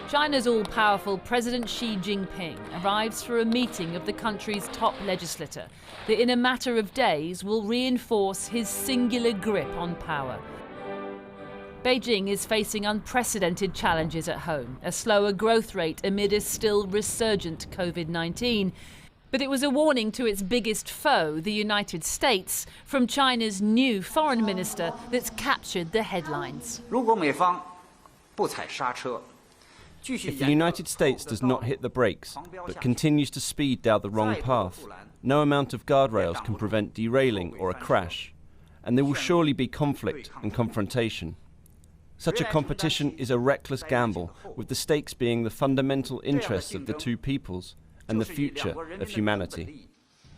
China's all-powerful President Xi Jinping arrives for a meeting of the country's top legislature that in a matter of days will reinforce his singular grip on power. Beijing is facing unprecedented challenges at home, a slower growth rate amid a still resurgent COVID-19. But it was a warning to its biggest foe, the United States, from China's new foreign minister that's captured the headlines. If the United States does not hit the brakes, but continues to speed down the wrong path, no amount of guardrails can prevent derailing or a crash, and there will surely be conflict and confrontation. Such a competition is a reckless gamble, with the stakes being the fundamental interests of the two peoples and the future of humanity.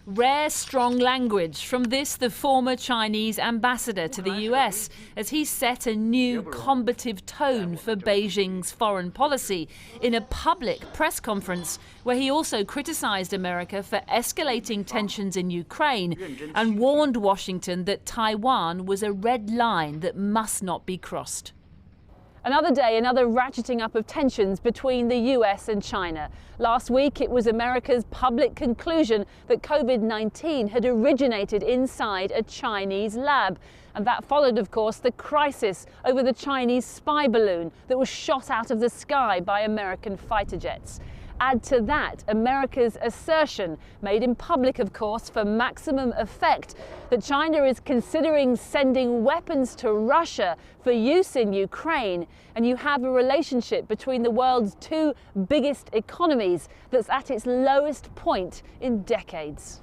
Rare, strong language from this, the former Chinese ambassador to the US, as he set a new combative tone for Beijing's foreign policy in a public press conference where he also criticized America for escalating tensions in Ukraine and warned Washington that Taiwan was a red line that must not be crossed. Another day, another ratcheting up of tensions between the US and China. Last week, it was America's public conclusion that COVID-19 had originated inside a Chinese lab. And that followed, of course, the crisis over the Chinese spy balloon that was shot out of the sky by American fighter jets. Add to that America's assertion, made in public of course for maximum effect, that China is considering sending weapons to Russia for use in Ukraine, and you have a relationship between the world's two biggest economies that's at its lowest point in decades.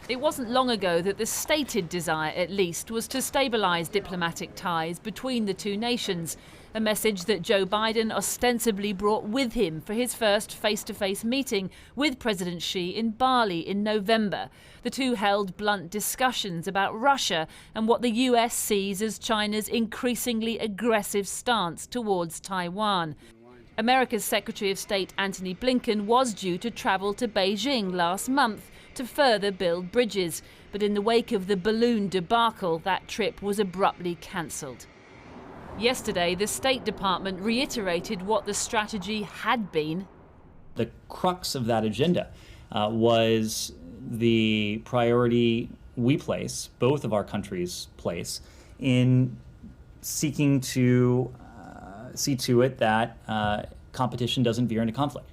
It wasn't long ago that the stated desire, at least, was to stabilise diplomatic ties between the two nations, a message that Joe Biden ostensibly brought with him for his first face-to-face meeting with President Xi in Bali in November. The two held blunt discussions about Russia and what the US sees as China's increasingly aggressive stance towards Taiwan. America's Secretary of State Antony Blinken was due to travel to Beijing last month to further build bridges, but in the wake of the balloon debacle, that trip was abruptly cancelled. Yesterday, the State Department reiterated what the strategy had been. The crux of that agenda was the priority we place, both of our countries place, in seeking to see to it that competition doesn't veer into conflict,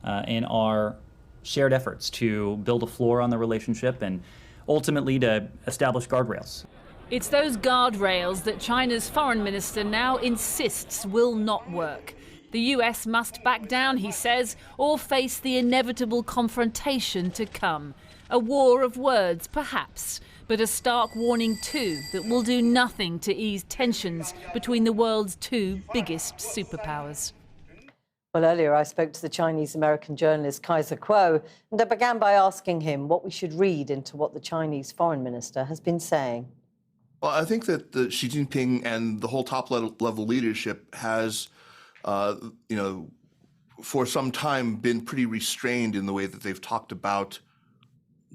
and our shared efforts to build a floor on the relationship and ultimately to establish guardrails. It's those guardrails that China's foreign minister now insists will not work. The US must back down, he says, or face the inevitable confrontation to come. A war of words, perhaps, but a stark warning too that will do nothing to ease tensions between the world's two biggest superpowers. Well, earlier I spoke to the Chinese-American journalist Kaiser Kuo, and I began by asking him what we should read into what the Chinese foreign minister has been saying. Well, I think that Xi Jinping and the whole top-level leadership has, for some time been pretty restrained in the way that they've talked about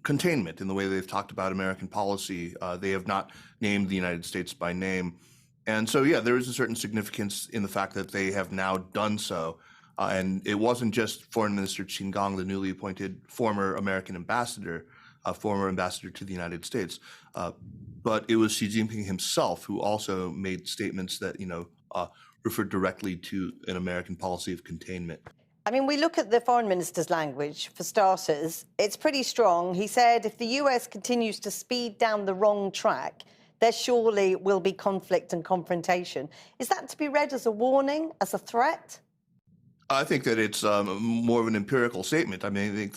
containment, in the way they've talked about American policy. They have not named the United States by name. And so, yeah, there is a certain significance in the fact that they have now done so. And it wasn't just Foreign Minister Qin Gang, the newly appointed former American ambassador, former ambassador to the United States, but it was Xi Jinping himself who also made statements that, referred directly to an American policy of containment. I mean, we look at the foreign minister's language, for starters. It's pretty strong. He said if the US continues to speed down the wrong track, there surely will be conflict and confrontation. Is that to be read as a warning, as a threat? I think that it's more of an empirical statement. I mean,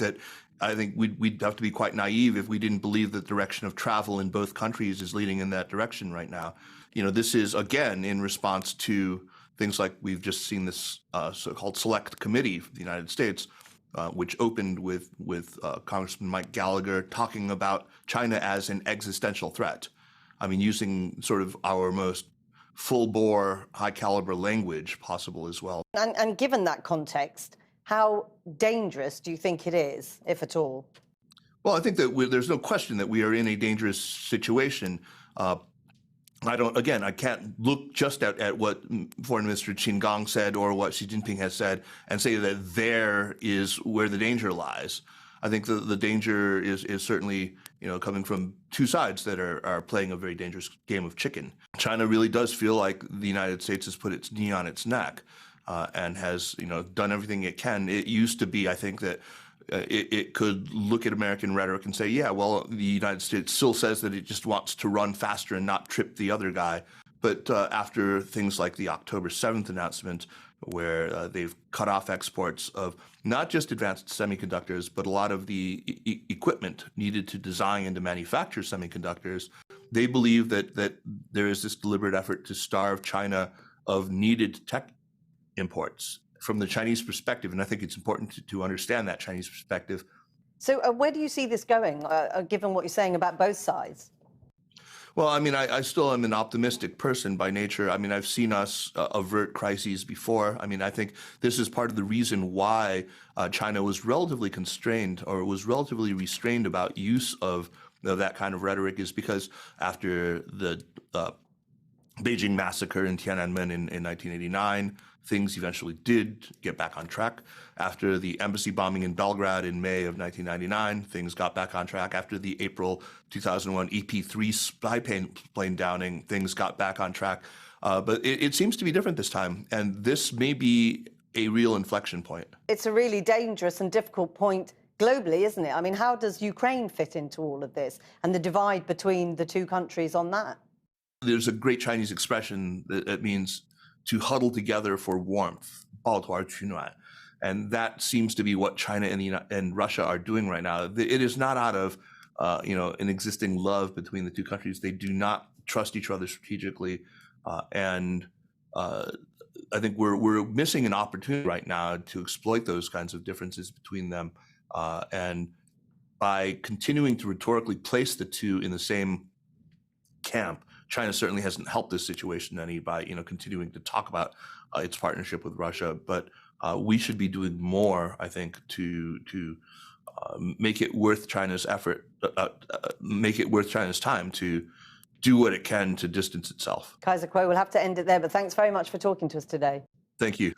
I think we'd have to be quite naive if we didn't believe that the direction of travel in both countries is leading in that direction right now. This is, again, in response to things like we've just seen this so-called select committee for the United States, which opened with Congressman Mike Gallagher talking about China as an existential threat. I mean, using sort of our most full-bore, high-caliber language possible as well. And given that context, how dangerous do you think it is, if at all? Well, I think that there's no question that we are in a dangerous situation. I can't look just at what Foreign Minister Qin Gang said or what Xi Jinping has said and say that there is where the danger lies. I think the danger is certainly, coming from two sides that are playing a very dangerous game of chicken. China really does feel like the United States has put its knee on its neck and has, done everything it can. It used to be, I think, that it could look at American rhetoric and say, yeah, well, the United States still says that it just wants to run faster and not trip the other guy. But after things like the October 7th announcement, where they've cut off exports of not just advanced semiconductors, but a lot of the equipment needed to design and to manufacture semiconductors, they believe that there is this deliberate effort to starve China of needed tech imports. From the Chinese perspective, and I think it's important to understand that Chinese perspective. So where do you see this going, given what you're saying about both sides? Well, I still am an optimistic person by nature. I've seen us avert crises before. I think this is part of the reason why China was relatively constrained or was relatively restrained about use of that kind of rhetoric, is because after the Beijing massacre in Tiananmen in 1989, things eventually did get back on track. After the embassy bombing in Belgrade in May of 1999, things got back on track. After the April 2001 EP-3 spy plane downing, things got back on track. But it seems to be different this time, and this may be a real inflection point. It's a really dangerous and difficult point globally, isn't it? How does Ukraine fit into all of this and the divide between the two countries on that? There's a great Chinese expression that means to huddle together for warmth, 抱团取暖, and that seems to be what China and Russia are doing right now. It is not out of an existing love between the two countries. They do not trust each other strategically, and I think we're missing an opportunity right now to exploit those kinds of differences between them, and by continuing to rhetorically place the two in the same camp, China certainly hasn't helped this situation any by continuing to talk about its partnership with Russia. But we should be doing more, I think, to make it worth China's effort, make it worth China's time to do what it can to distance itself. Kaiser Kuo, we'll have to end it there, but thanks very much for talking to us today. Thank you.